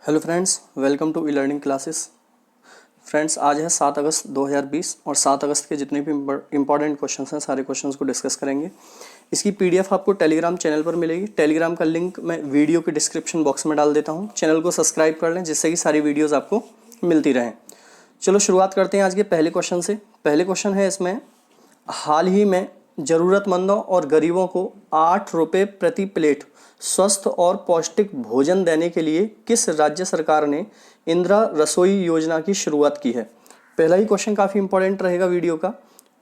Hello friends, welcome to e learning classes. Friends, आज है 7 अगस्त 2020 और 7 अगस्त के जितने भी इंपॉर्टेंट क्वेश्चंस हैं सारे क्वेश्चंस को डिस्कस करेंगे। इसकी पीडीएफ आपको टेलीग्राम चैनल पर मिलेगी। टेलीग्राम का लिंक मैं वीडियो के डिस्क्रिप्शन बॉक्स में डाल देता हूँ। चैनल को सब्सक्राइब कर लें जिससे कि सारी वीडियोज़ आपको मिलती रहें। चलो शुरुआत करते हैं आज के पहले क्वेश्चन से। पहले क्वेश्चन है इसमें, हाल ही में ज़रूरतमंदों और गरीबों को 8 रुपये प्रति प्लेट स्वस्थ और पौष्टिक भोजन देने के लिए किस राज्य सरकार ने इंदिरा रसोई योजना की शुरुआत की है। पहला ही क्वेश्चन काफ़ी इंपॉर्टेंट रहेगा वीडियो का।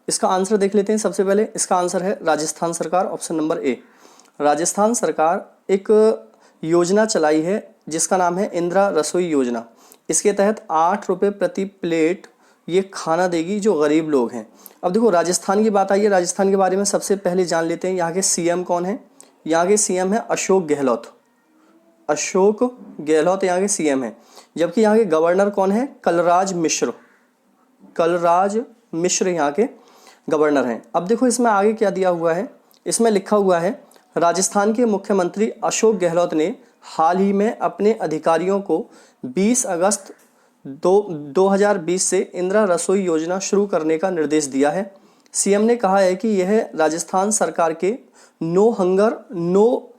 इसका आंसर देख लेते हैं। सबसे पहले इसका आंसर है राजस्थान सरकार, ऑप्शन नंबर ए। राजस्थान सरकार एक योजना चलाई है जिसका नाम है इंदिरा रसोई योजना। इसके तहत 8 रुपये प्रति प्लेट ये खाना देगी जो गरीब लोग हैं। अब देखो, राजस्थान की बात आई है। राजस्थान के बारे में सबसे पहले जान लेते हैं। यहाँ के सीएम कौन है। यहाँ के सीएम है अशोक गहलोत। अशोक गहलोत यहाँ के सीएम है। जबकि यहाँ के गवर्नर कौन है, कलराज मिश्र। कलराज मिश्र यहाँ के गवर्नर हैं। अब देखो इसमें आगे क्या दिया हुआ है। इसमें लिखा हुआ है, राजस्थान के मुख्यमंत्री अशोक गहलोत ने हाल ही में अपने अधिकारियों को 20 अगस्त 2020 से इंदिरा रसोई योजना शुरू करने का निर्देश दिया है। सीएम ने कहा है कि यह राजस्थान सरकार के नो हंगर नो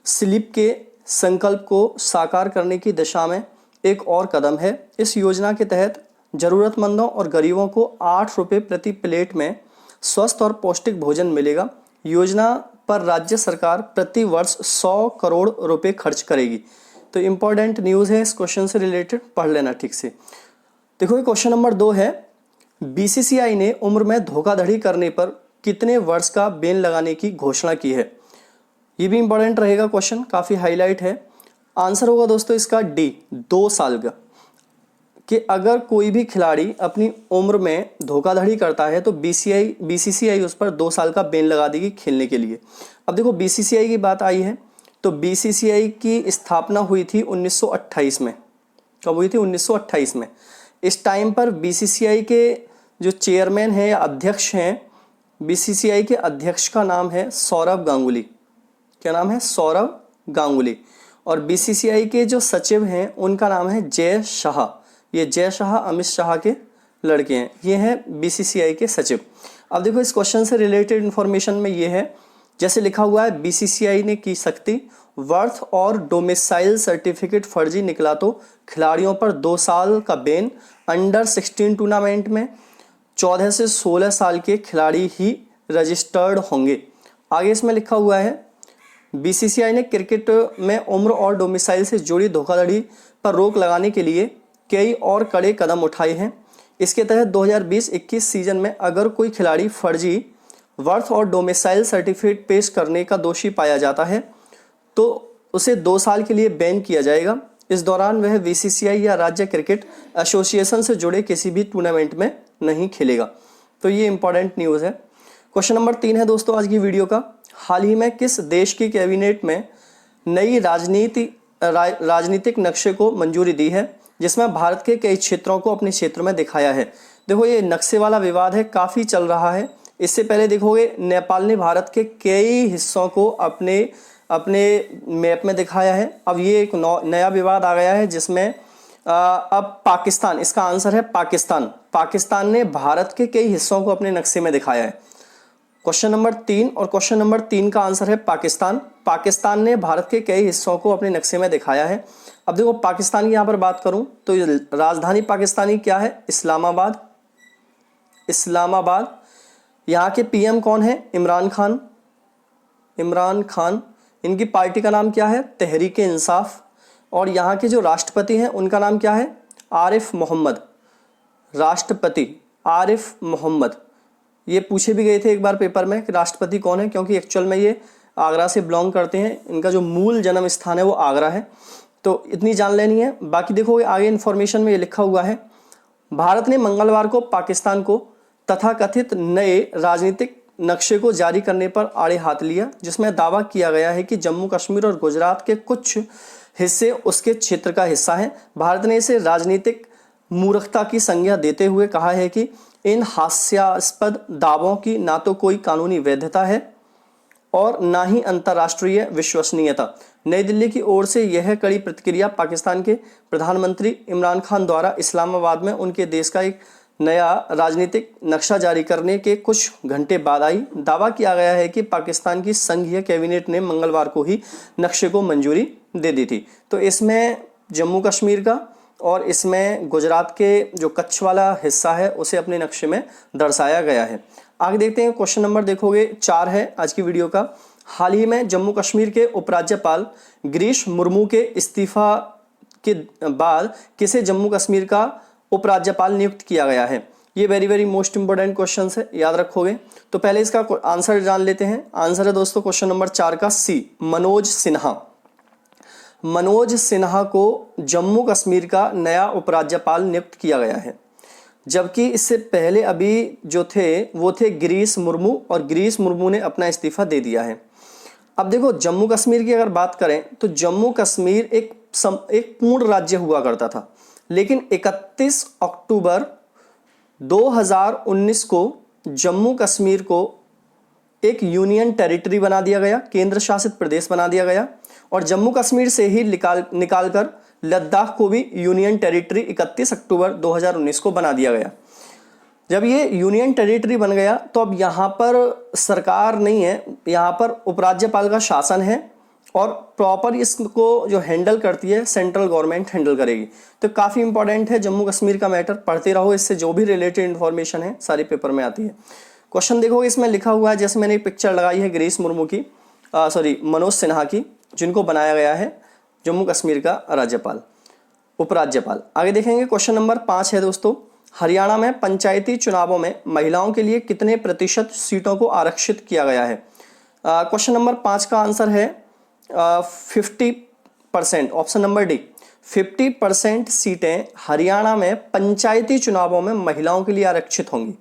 स्लीप के संकल्प को साकार करने की दिशा में एक और कदम है। इस योजना के तहत ज़रूरतमंदों और गरीबों को 8 रुपये प्रति प्लेट में स्वस्थ और पौष्टिक भोजन मिलेगा। योजना पर राज्य सरकार प्रति वर्ष 100 करोड़ रुपए खर्च करेगी। तो इम्पॉर्टेंट न्यूज़ है, इस क्वेश्चन से रिलेटेड पढ़ लेना ठीक से। देखो ये क्वेश्चन नंबर 2 है, बीसीसीआई ने उम्र में धोखाधड़ी करने पर कितने वर्ष का बैन लगाने की घोषणा की है। ये भी इंपॉर्टेंट रहेगा क्वेश्चन, काफ़ी हाईलाइट है। आंसर होगा दोस्तों इसका डी, 2 साल का। कि अगर कोई भी खिलाड़ी अपनी उम्र में धोखाधड़ी करता है तो बीसीसीआई उस पर 2 साल का बैन लगा देगी खेलने के लिए। अब देखो बीसीसीआई की बात आई है तो बीसीसीआई की स्थापना हुई थी 1928 में। कब हुई थी? 1928 में। इस टाइम पर बीसीसीआई के जो चेयरमैन हैं या अध्यक्ष हैं, बीसीसीआई के अध्यक्ष का नाम है सौरव गांगुली। क्या नाम है? सौरव गांगुली। और बीसीसीआई के जो सचिव हैं उनका नाम है जय शाह। ये जय शाह अमित शाह के लड़के हैं। ये हैं बीसीसीआई के सचिव। अब देखो इस क्वेश्चन से रिलेटेड इन्फॉर्मेशन में ये है, जैसे लिखा हुआ है, बीसीसीआई ने की सकती वर्थ और डोमिसाइल सर्टिफिकेट फर्जी निकला तो खिलाड़ियों पर 2 साल का बैन। अंडर 16 टूर्नामेंट में 14 से 16 साल के खिलाड़ी ही रजिस्टर्ड होंगे। आगे इसमें लिखा हुआ है, बीसीसीआई ने क्रिकेट में उम्र और डोमिसाइल से जुड़ी धोखाधड़ी पर रोक लगाने के लिए कई और कड़े कदम उठाए हैं। इसके तहत 2020-21 सीजन में अगर कोई खिलाड़ी फर्जी वर्थ और डोमिसाइल सर्टिफिकेट पेश करने का दोषी पाया जाता है तो उसे 2 साल के लिए बैन किया जाएगा। इस दौरान वह बीसीसीआई या राज्य क्रिकेट एसोसिएशन से जुड़े किसी भी टूर्नामेंट में नहीं खेलेगा। तो ये इंपॉर्टेंट न्यूज़ है। क्वेश्चन नंबर 3 है दोस्तों आज की वीडियो का, हाल ही में किस देश की कैबिनेट में नई राजनीतिक नक्शे को मंजूरी दी है जिसमें भारत के कई क्षेत्रों को अपने क्षेत्र में दिखाया है। देखो ये नक्शे वाला विवाद है, काफ़ी चल रहा है। इससे पहले देखोगे नेपाल ने भारत के कई हिस्सों को अपने मैप में दिखाया है। अब ये एक नया विवाद आ गया है जिसमें अब पाकिस्तान, इसका आंसर है पाकिस्तान ने भारत के कई हिस्सों को अपने नक्शे में दिखाया है। क्वेश्चन नंबर 3 और क्वेश्चन नंबर 3 का आंसर है पाकिस्तान ने भारत के कई हिस्सों को अपने नक्शे में दिखाया है। अब देखो पाकिस्तान की यहाँ पर बात करूँ तो राजधानी पाकिस्तानी क्या है? इस्लामाबाद। यहाँ के पीएम कौन है? इमरान खान। इनकी पार्टी का नाम क्या है? तहरीक-ए इंसाफ। और यहाँ के जो राष्ट्रपति हैं उनका नाम क्या है? आरिफ मोहम्मद। राष्ट्रपति आरिफ मोहम्मद। ये पूछे भी गए थे एक बार पेपर में कि राष्ट्रपति कौन है, क्योंकि एक्चुअल में ये आगरा से बिलोंग करते हैं। इनका जो मूल जन्म स्थान है वो आगरा है। तो इतनी जान लेनी है। बाकी देखो आगे इन्फॉर्मेशन में ये लिखा हुआ है, भारत ने मंगलवार को पाकिस्तान को तथाकथित नए राजनीतिक नक्शे को जारी करने पर आड़े हाथ लिया, जिसमें दावा किया गया है कि जम्मू कश्मीर और गुजरात के कुछ हिस्से उसके क्षेत्र का हिस्सा हैं। भारत ने इसे राजनीतिक मूर्खता की संज्ञा देते हुए कहा है कि इन हास्यास्पद दावों की ना तो कोई कानूनी वैधता है और ना ही अंतर्राष्ट्रीय विश्वसनीयता। नई दिल्ली की ओर से यह कड़ी प्रतिक्रिया पाकिस्तान के प्रधानमंत्री इमरान खान द्वारा इस्लामाबाद में उनके देश का एक नया राजनीतिक नक्शा जारी करने के कुछ घंटे बाद आई। दावा किया गया है कि पाकिस्तान की संघीय कैबिनेट ने मंगलवार को ही नक्शे को मंजूरी दे दी थी। तो इसमें जम्मू कश्मीर का और इसमें गुजरात के जो कच्छ वाला हिस्सा है उसे अपने नक्शे में दर्शाया गया है। आगे देखते हैं, क्वेश्चन नंबर देखोगे 4 है आज की वीडियो का। हाल ही में जम्मू कश्मीर के उपराज्यपाल गिरीश मुर्मू के इस्तीफा के बाद किसे जम्मू कश्मीर का उपराज्यपाल नियुक्त किया गया है? ये वेरी मोस्ट इंपोर्टेंट क्वेश्चन है, याद रखोगे। तो पहले इसका आंसर जान लेते हैं। आंसर है दोस्तों क्वेश्चन नंबर 4 का सी, मनोज सिन्हा। मनोज सिन्हा को जम्मू कश्मीर का नया उपराज्यपाल नियुक्त किया गया है, जबकि इससे पहले अभी जो थे वो थे गिरीश मुर्मू, और गिरीश मुर्मू ने अपना इस्तीफा दे दिया है। अब देखो, जम्मू कश्मीर की अगर बात करें तो जम्मू कश्मीर एक पूर्ण राज्य हुआ करता था, लेकिन 31 अक्टूबर 2019 को जम्मू कश्मीर को एक यूनियन टेरिटरी बना दिया गया, केंद्र शासित प्रदेश बना दिया गया, और जम्मू कश्मीर से ही निकालकर लद्दाख को भी यूनियन टेरिटरी 31 अक्टूबर 2019 को बना दिया गया। जब ये यूनियन टेरिटरी बन गया तो अब यहाँ पर सरकार नहीं है, यहाँ पर उपराज्यपाल का शासन है, और प्रॉपर इसको जो हैंडल करती है सेंट्रल गवर्नमेंट हैंडल करेगी। तो काफ़ी इंपॉर्टेंट है जम्मू कश्मीर का मैटर, पढ़ते रहो, इससे जो भी रिलेटेड इन्फॉर्मेशन है सारी पेपर में आती है। क्वेश्चन देखो, इसमें लिखा हुआ है, जैसे मैंने एक पिक्चर लगाई है गिरीश मुर्मू की, मनोज सिन्हा की, जिनको बनाया गया है जम्मू कश्मीर का उपराज्यपाल। आगे देखेंगे, क्वेश्चन नंबर 5 है दोस्तों, हरियाणा में पंचायती चुनावों में महिलाओं के लिए कितने प्रतिशत सीटों को आरक्षित किया गया है? क्वेश्चन नंबर 5 का आंसर है 50%, ऑप्शन नंबर डी। 50% सीटें हरियाणा में पंचायती चुनावों में महिलाओं के लिए आरक्षित होंगी।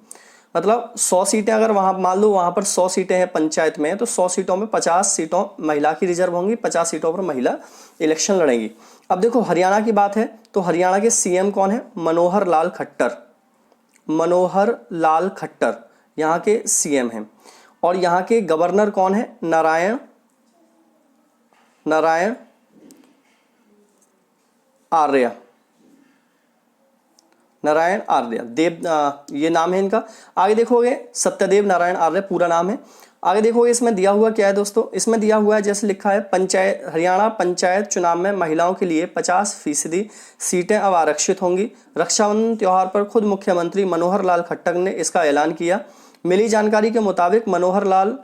मतलब 100 सीटें अगर वहाँ मान लो वहाँ पर 100 सीटें हैं पंचायत में, तो 100 सीटों में 50 सीटों महिला की रिजर्व होंगी, 50 सीटों पर महिला इलेक्शन लड़ेंगी। अब देखो, हरियाणा की बात है तो हरियाणा के सीएम कौन है? मनोहर लाल खट्टर। मनोहर लाल खट्टर यहाँ के सीएम हैं, और यहाँ के गवर्नर कौन है? नारायण आर्य। नारायण आर्य ये नाम है इनका। आगे देखोगे, सत्यदेव नारायण आर्य पूरा नाम है। आगे देखोगे, इसमें दिया हुआ क्या है दोस्तों? इसमें दिया हुआ है, जैसे लिखा है, हरियाणा पंचायत चुनाव में महिलाओं के लिए 50% सीटें अब आरक्षित होंगी। रक्षाबंधन त्यौहार पर खुद मुख्यमंत्री मनोहर लाल खट्टर ने इसका ऐलान किया। मिली जानकारी के मुताबिक मनोहर लाल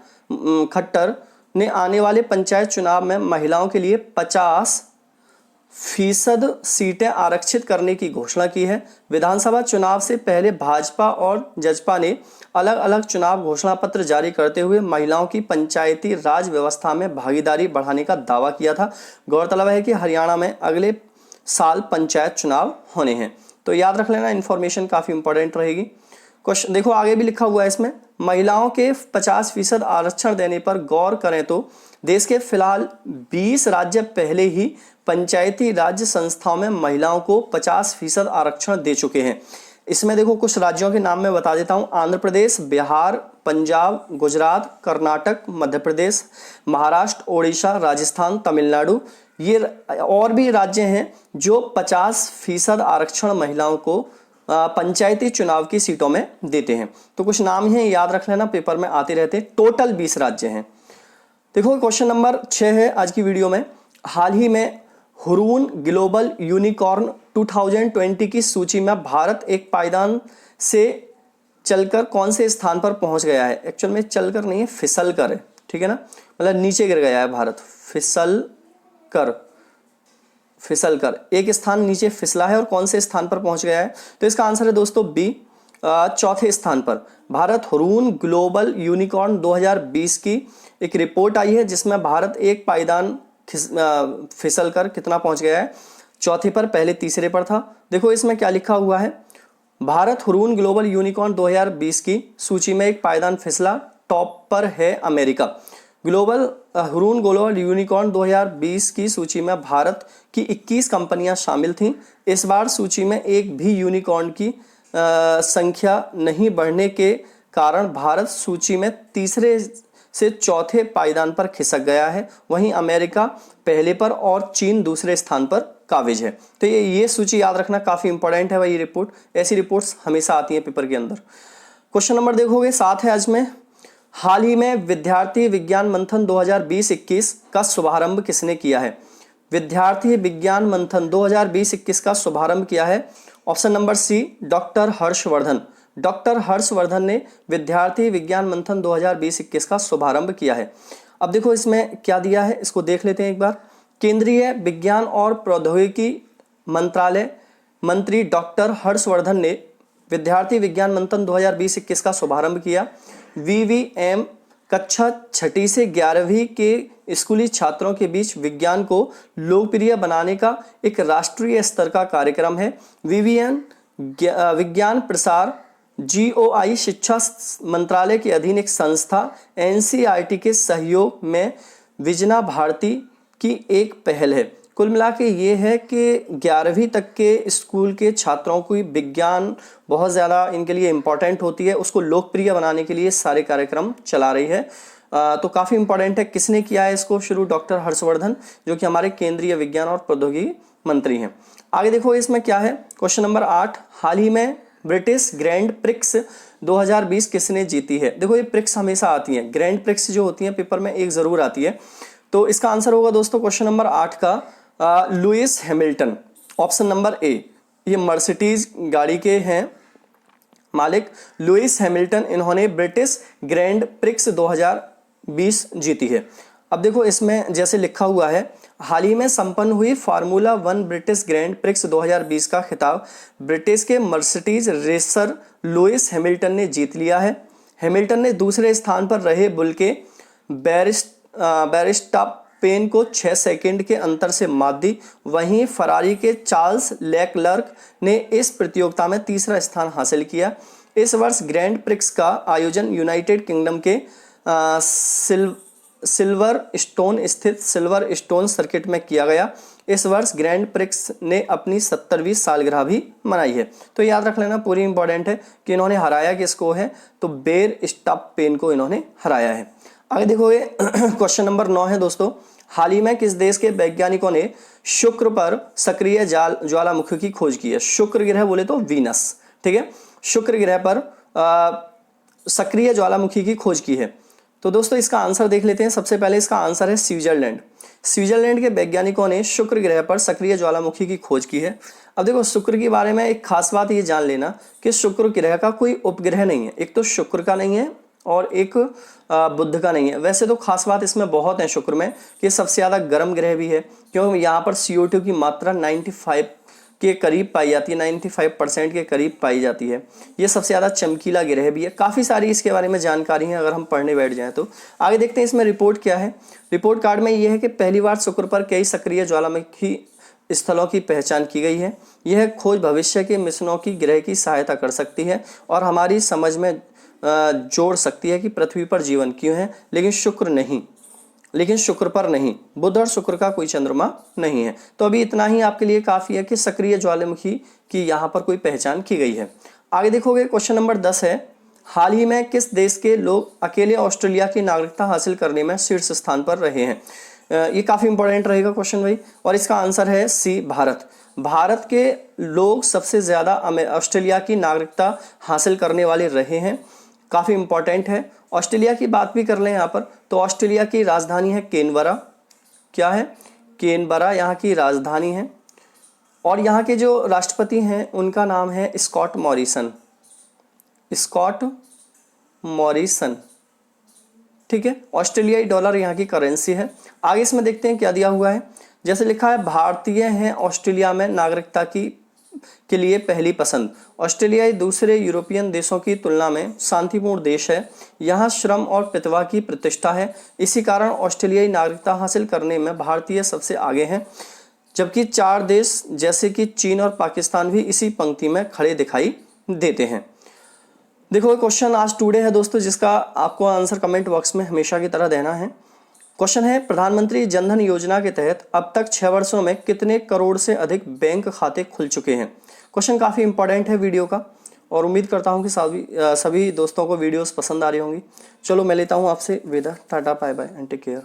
खट्टर ने आने वाले पंचायत चुनाव में महिलाओं के लिए 50% सीटें आरक्षित करने की घोषणा की है। विधानसभा चुनाव से पहले भाजपा और जजपा ने अलग अलग चुनाव घोषणा पत्र जारी करते हुए महिलाओं की पंचायती राज व्यवस्था में भागीदारी बढ़ाने का दावा किया था। गौरतलब है कि हरियाणा में अगले साल पंचायत चुनाव होने हैं। तो याद रख लेना, इन्फॉर्मेशन काफ़ी इंपॉर्टेंट रहेगी। क्वेश्चन देखो, आगे भी लिखा हुआ है इसमें, महिलाओं के 50% आरक्षण देने पर गौर करें तो देश के फिलहाल 20 राज्य पहले ही पंचायती राज्य संस्थाओं में महिलाओं को 50% आरक्षण दे चुके हैं। इसमें देखो कुछ राज्यों के नाम मैं बता देता हूँ, आंध्र प्रदेश, बिहार, पंजाब, गुजरात, कर्नाटक, मध्य प्रदेश, महाराष्ट्र, ओडिशा, राजस्थान, तमिलनाडु, ये और भी राज्य हैं जो 50% आरक्षण महिलाओं को पंचायती चुनाव की सीटों में देते हैं। तो कुछ नाम हैं, याद रख लेना, पेपर में आते रहते हैं। टोटल 20 राज्य हैं। देखो क्वेश्चन नंबर 6 है आज की वीडियो में, हाल ही में हुरून ग्लोबल यूनिकॉर्न 2020 की सूची में भारत एक पायदान से चलकर कौन से स्थान पर पहुंच गया है? एक्चुअल में चलकर नहीं है, फिसल कर है, ठीक है ना, मतलब नीचे गिर गया है भारत, फिसल कर एक स्थान नीचे फिसला है, और कौन से स्थान पर पहुंच गया है? तो इसका आंसर है दोस्तों बी, चौथे स्थान पर। भारत हुरून ग्लोबल यूनिकॉर्न 2020 की एक रिपोर्ट आई है जिसमें भारत एक पायदान फिसल कर कितना पहुंच गया है? चौथे पर, पहले तीसरे पर था। देखो इसमें क्या लिखा हुआ है, भारत हुरून ग्लोबल यूनिकॉर्न 2020 की सूची में एक पायदान फिसला, टॉप पर है अमेरिका। हुरून ग्लोबल यूनिकॉर्न 2020 की सूची में भारत की 21 कंपनियां शामिल थीं। इस बार सूची में एक भी यूनिकॉर्न की संख्या नहीं बढ़ने के कारण भारत सूची में तीसरे से चौथे पायदान पर खिसक गया है, वहीं अमेरिका पहले पर और चीन दूसरे स्थान पर काबिज है। तो ये सूची याद रखना काफ़ी इंपॉर्टेंट है भाई। ये रिपोर्ट, ऐसी रिपोर्ट्स हमेशा आती हैं पेपर के अंदर। क्वेश्चन नंबर देखोगे 7 है आज में, हाल ही में विद्यार्थी विज्ञान मंथन 2020-21 का शुभारंभ किसने किया है? विद्यार्थी विज्ञान मंथन 2020-21 का शुभारंभ किया है। Option number c, doctor Harshvardhan. Doctor Harshvardhan ने विद्यार्थी विज्ञान मंथन 2020-21 का शुभारंभ किया है। अब देखो इसमें क्या दिया है, इसको देख लेते हैं एक बार। केंद्रीय विज्ञान और प्रौद्योगिकी मंत्रालय मंत्री डॉक्टर हर्षवर्धन ने विद्यार्थी विज्ञान मंथन 2020-21 का शुभारंभ किया। वीवीएम कक्षा 6ठी से 11वीं के स्कूली छात्रों के बीच विज्ञान को लोकप्रिय बनाने का एक राष्ट्रीय स्तर का कार्यक्रम है। वीवीएम विज्ञान प्रसार GOI शिक्षा मंत्रालय के अधीन एक संस्था NCERT के सहयोग में विजना भारती की एक पहल है। कुल मिला के ये है कि 11वीं तक के स्कूल के छात्रों को विज्ञान बहुत ज़्यादा इनके लिए इम्पॉर्टेंट होती है, उसको लोकप्रिय बनाने के लिए सारे कार्यक्रम चला रही है। तो काफ़ी इंपॉर्टेंट है। किसने किया है इसको शुरू? डॉक्टर हर्षवर्धन, जो कि हमारे केंद्रीय विज्ञान और प्रौद्योगिकी मंत्री हैं। आगे देखो इसमें क्या है। क्वेश्चन नंबर 8, हाल ही में ब्रिटिश ग्रैंड प्रिक्स 2020 किसने जीती है? देखो ये प्रिक्स हमेशा आती हैं, ग्रैंड प्रिक्स जो होती हैं पेपर में एक ज़रूर आती है। तो इसका आंसर होगा दोस्तों क्वेश्चन नंबर 8 का Lewis Hamilton. Option number A, ये मर्सिडीज गाड़ी के हैं मालिक लुइस हैमिल्टन, इन्होंने ब्रिटिश ग्रैंड प्रिक्स 2020 जीती है। अब देखो इसमें जैसे लिखा हुआ है, हाल ही में संपन्न हुई फार्मूला 1 ब्रिटिश ग्रैंड प्रिक्स 2020 का खिताब ब्रिटिश के मर्सिडीज रेसर लुइस हैमिल्टन ने जीत लिया है। हैमिल्टन ने दूसरे स्थान पर रहे बुल के बैरिस्टापेन को 6 सेकंड के अंतर से मात दी। वहीं फरारी के चार्ल्स लेक्लर्क ने इस प्रतियोगिता में तीसरा स्थान हासिल किया। इस वर्ष ग्रैंड प्रिक्स का आयोजन यूनाइटेड किंगडम के सिल्वर स्टोन स्थित सिल्वर स्टोन सर्किट में किया गया। इस वर्ष ग्रैंड प्रिक्स ने अपनी 70वीं सालगिरह भी मनाई है। तो याद रख लेना, पूरी इंपॉर्टेंट है कि इन्होंने हराया किसको है, तो बैरिस्टापेन को इन्होंने हराया है। आगे देखोगे क्वेश्चन नंबर 9 है दोस्तों, हाल ही में किस देश के वैज्ञानिकों ने शुक्र पर सक्रिय ज्वालामुखी की खोज की है? शुक्र ग्रह बोले तो वीनस, ठीक है, शुक्र ग्रह पर सक्रिय ज्वालामुखी की खोज की है। तो दोस्तों इसका आंसर देख लेते हैं। सबसे पहले इसका आंसर है स्विट्जरलैंड। स्विट्जरलैंड के वैज्ञानिकों ने शुक्र ग्रह पर सक्रिय ज्वालामुखी की खोज की है। अब देखो शुक्र के बारे में एक खास बात ये जान लेना कि शुक्र ग्रह का कोई उपग्रह नहीं है। एक तो शुक्र का नहीं है और एक बुध का नहीं है। वैसे तो खास बात इसमें बहुत है शुक्र में कि सबसे ज़्यादा गर्म ग्रह भी है, क्योंकि यहाँ पर CO2 की मात्रा 95 के करीब पाई जाती है, 95% के करीब पाई जाती है। ये सबसे ज़्यादा चमकीला ग्रह भी है। काफ़ी सारी इसके बारे में जानकारी है अगर हम पढ़ने बैठ जाएं तो। आगे देखते हैं इसमें रिपोर्ट क्या है। रिपोर्ट कार्ड में ये है कि पहली बार शुक्र पर कई सक्रिय ज्वालामुखी स्थलों की पहचान की गई है। यह खोज भविष्य के मिशनों की ग्रह की सहायता कर सकती है और हमारी समझ में जोड़ सकती है कि पृथ्वी पर जीवन क्यों है, लेकिन शुक्र पर नहीं। बुध और शुक्र का कोई चंद्रमा नहीं है। तो अभी इतना ही आपके लिए काफ़ी है कि सक्रिय ज्वालामुखी की यहाँ पर कोई पहचान की गई है। आगे देखोगे क्वेश्चन नंबर 10 है, हाल ही में किस देश के लोग अकेले ऑस्ट्रेलिया की नागरिकता हासिल करने में शीर्ष स्थान पर रहे हैं? ये काफ़ी इंपॉर्टेंट रहेगा क्वेश्चन भाई, और इसका आंसर है सी, भारत। भारत के लोग सबसे ज़्यादा ऑस्ट्रेलिया की नागरिकता हासिल करने वाले रहे हैं। काफ़ी इंपॉर्टेंट है। ऑस्ट्रेलिया की बात भी कर लें यहाँ पर, तो ऑस्ट्रेलिया की राजधानी है कैनबरा। क्या है? कैनबरा यहाँ की राजधानी है। और यहाँ के जो राष्ट्रपति हैं उनका नाम है स्कॉट मॉरिसन। ठीक है, ऑस्ट्रेलियाई डॉलर यहाँ की करेंसी है। आगे इसमें देखते हैं क्या दिया हुआ है। जैसे लिखा है, भारतीय हैं ऑस्ट्रेलिया में नागरिकता के लिए पहली पसंद। ऑस्ट्रेलिया दूसरे यूरोपियन देशों की तुलना में शांतिपूर्ण देश है। यहाँ श्रम और प्रतिभा की प्रतिष्ठा है। इसी कारण ऑस्ट्रेलियाई नागरिकता हासिल करने में भारतीय सबसे आगे हैं, जबकि 4 देश जैसे कि चीन और पाकिस्तान भी इसी पंक्ति में खड़े दिखाई देते हैं। देखो क्वेश्चन आज टुडे है दोस्तों, जिसका आपको आंसर कमेंट बॉक्स में हमेशा की तरह देना है। क्वेश्चन है, प्रधानमंत्री जनधन योजना के तहत अब तक 6 वर्षों में कितने करोड़ से अधिक बैंक खाते खुल चुके हैं? क्वेश्चन काफ़ी इंपॉर्टेंट है वीडियो का। और उम्मीद करता हूँ कि सभी दोस्तों को वीडियोस पसंद आ रही होंगी। चलो मैं लेता हूँ आपसे विदा, टाटा bye bye and take care.